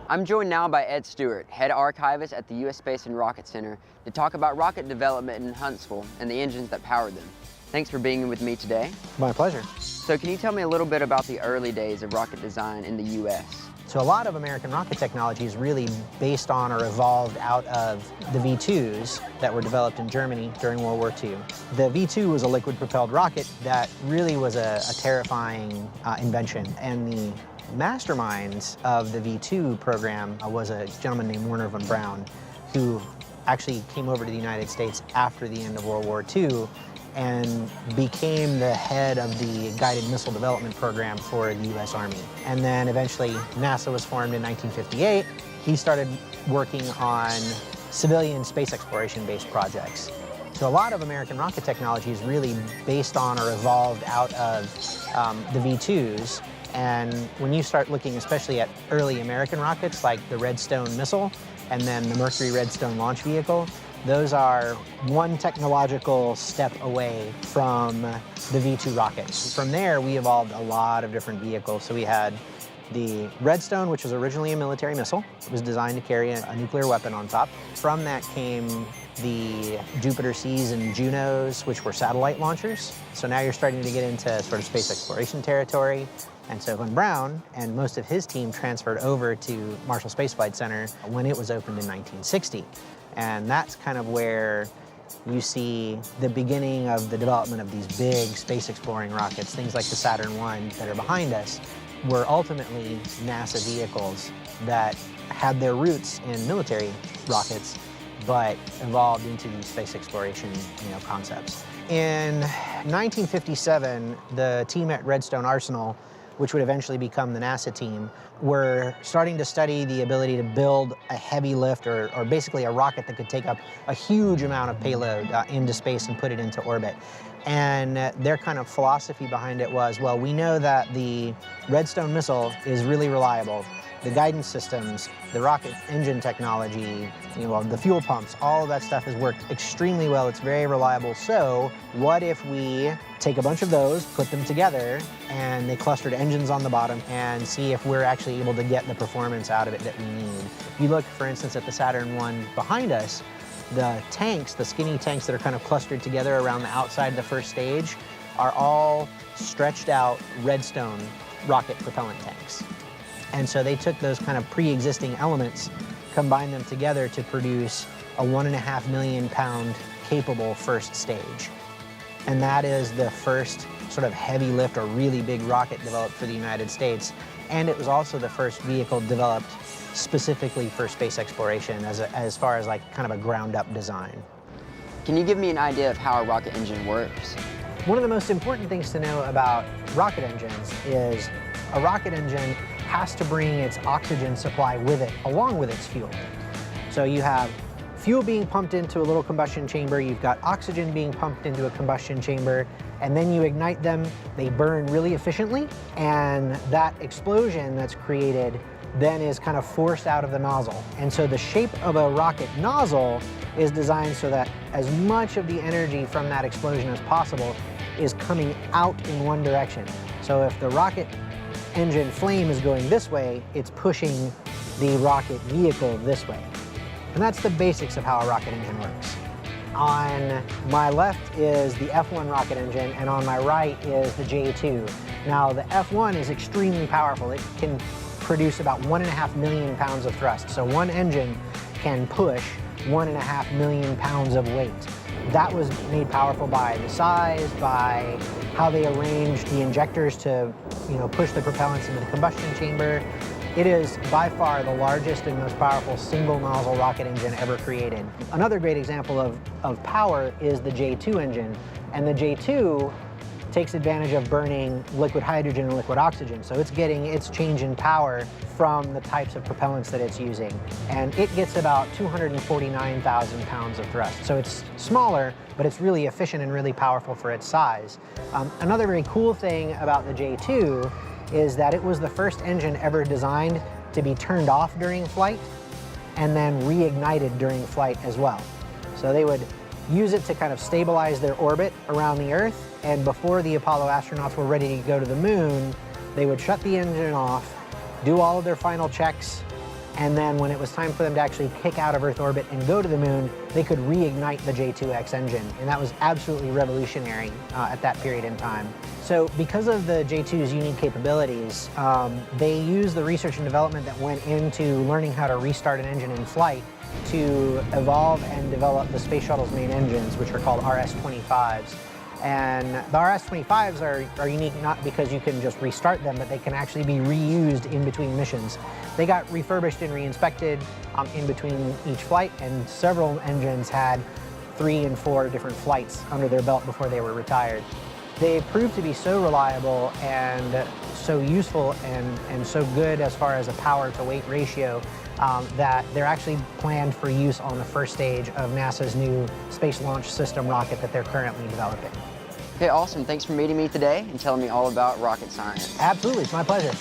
I'm joined now by Ed Stewart, head archivist at the U.S. Space and Rocket Center, to talk about rocket development in Huntsville and the engines that powered them. Thanks for being with me today. My pleasure. So can you tell me a little bit about the early days of rocket design in the U.S.? So a lot of American rocket technology is really based on or evolved out of the V2s that were developed in Germany during World War II. The V2 was a liquid-propelled rocket that really was a terrifying invention, and the masterminds of the V2 program was a gentleman named Wernher von Braun, who actually came over to the United States after the end of World War II and became the head of the guided missile development program for the U.S. Army. And then eventually NASA was formed in 1958. He started working on civilian space exploration-based projects. So a lot of American rocket technology is really based on or evolved out of the V2s. And when you start looking especially at early American rockets like the Redstone missile and then the Mercury Redstone launch vehicle, those are one technological step away from the V2 rockets. From there, we evolved a lot of different vehicles. So we had the Redstone, which was originally a military missile. It was designed to carry a nuclear weapon on top. From that came the Jupiter Cs and Junos, which were satellite launchers. So now you're starting to get into sort of space exploration territory. And so von Braun and most of his team transferred over to Marshall Space Flight Center when it was opened in 1960. And that's kind of where you see the beginning of the development of these big space exploring rockets. Things like the Saturn I that are behind us were ultimately NASA vehicles that had their roots in military rockets, but evolved into these space exploration, concepts. In 1957, the team at Redstone Arsenal, which would eventually become the NASA team, were starting to study the ability to build a heavy lift or basically a rocket that could take up a huge amount of payload into space and put it into orbit. And their kind of philosophy behind it was, well, we know that the Redstone missile is really reliable. The guidance systems, the rocket engine technology, the fuel pumps, all of that stuff has worked extremely well. It's very reliable. So what if we take a bunch of those, put them together, and they clustered engines on the bottom and see if we're actually able to get the performance out of it that we need. If you look, for instance, at the Saturn I behind us, the tanks, the skinny tanks that are kind of clustered together around the outside of the first stage, are all stretched out Redstone rocket propellant tanks. And so they took those kind of pre-existing elements, combined them together to produce a 1.5 million pound capable first stage. And that is the first sort of heavy lift or really big rocket developed for the United States. And it was also the first vehicle developed specifically for space exploration as far as like kind of a ground up design. Can you give me an idea of how a rocket engine works? One of the most important things to know about rocket engines is a rocket engine has to bring its oxygen supply with it, along with its fuel. So you have fuel being pumped into a little combustion chamber, you've got oxygen being pumped into a combustion chamber, and then you ignite them, they burn really efficiently, and that explosion that's created then is kind of forced out of the nozzle. And so the shape of a rocket nozzle is designed so that as much of the energy from that explosion as possible is coming out in one direction. So if the rocket engine flame is going this way, it's pushing the rocket vehicle this way. And that's the basics of how a rocket engine works. On my left is the F1 rocket engine, and on my right is the J2. Now, the F1 is extremely powerful. It can produce about 1.5 million pounds of thrust. So one engine can push 1.5 million pounds of weight. That was made powerful by the size, by how they arranged the injectors to push the propellants into the combustion chamber. It is by far the largest and most powerful single nozzle rocket engine ever created. Another great example of power is the J2 engine. And the J2 takes advantage of burning liquid hydrogen and liquid oxygen. So it's getting its change in power from the types of propellants that it's using. And it gets about 249,000 pounds of thrust. So it's smaller, but it's really efficient and really powerful for its size. Another very cool thing about the J2 is that it was the first engine ever designed to be turned off during flight and then reignited during flight as well. So they would use it to kind of stabilize their orbit around the Earth, and before the Apollo astronauts were ready to go to the moon, they would shut the engine off, do all of their final checks, And then when it was time for them to actually kick out of Earth orbit and go to the moon, they could reignite the J2X engine. And that was absolutely revolutionary at that period in time. So because of the J2's unique capabilities, they used the research and development that went into learning how to restart an engine in flight to evolve and develop the Space Shuttle's main engines, which are called RS-25s. And the RS-25s are unique not because you can just restart them, but they can actually be reused in between missions. They got refurbished and re-inspected in between each flight, and several engines had 3 and 4 different flights under their belt before they were retired. They proved to be so reliable and so useful and so good as far as a power to weight ratio that they're actually planned for use on the first stage of NASA's new Space Launch System rocket that they're currently developing. Okay, awesome. Thanks for meeting me today and telling me all about rocket science. Absolutely, it's my pleasure.